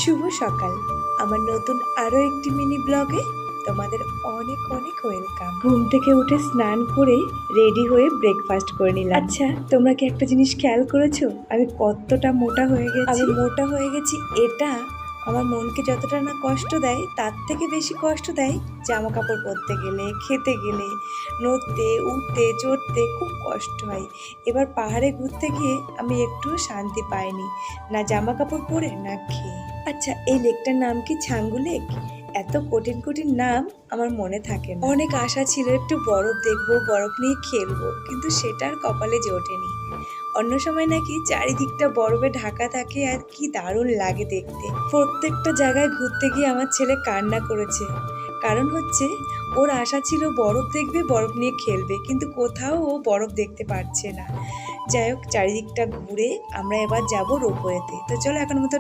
শুভ সকাল। আমার নতুন আরো একটি মিনি ব্লগে তোমাদের অনেক অনেক ওয়েলকাম। ঘুম থেকে উঠে স্নান করে রেডি হয়ে ব্রেকফাস্ট করে নিলাম। আচ্ছা, তোমরা কি একটা জিনিস খেয়াল করেছো আমি কতটা মোটা হয়ে গেছি? আমি মোটা হয়ে গেছি, এটা আমার মনকে যতটা না কষ্ট দেয় তার থেকে বেশি কষ্ট দেয় জামা কাপড় পরতে গেলে, খেতে গেলে, নড়তে উঠতে চড়তে খুব কষ্ট হয়। এবার পাহাড়ে ঘুরতে গিয়ে আমি একটু শান্তি পাইনি, না জামা কাপড় পরে না খেয়ে। আচ্ছা, এই লেকটার নাম কি ছাঙ্গু লেক? এত কঠিন কঠিন নাম আমার মনে থাকে না। অনেক আশা ছিল একটু বরফ দেখবো, বরফ নিয়ে খেলবো, কিন্তু সেটা আর কপালে জোটেনি। অন্য সময় নাকি চারিদিকটা বরফে ঢাকা থাকে আর কি দারুণ লাগে দেখতে। প্রত্যেকটা জায়গায় ঘুরতে গিয়ে আমার ছেলে কান্না করেছে, কারণ হচ্ছে ওর আশা ছিল বরফ দেখবে, বরফ নিয়ে খেলবে, কিন্তু কোথাও ও বরফ দেখতে পারছে না। যাই হোক, চারিদিকটা ঘুরে আমরা এবার যাব রোপওয়েতে। তো চলো এখন মতো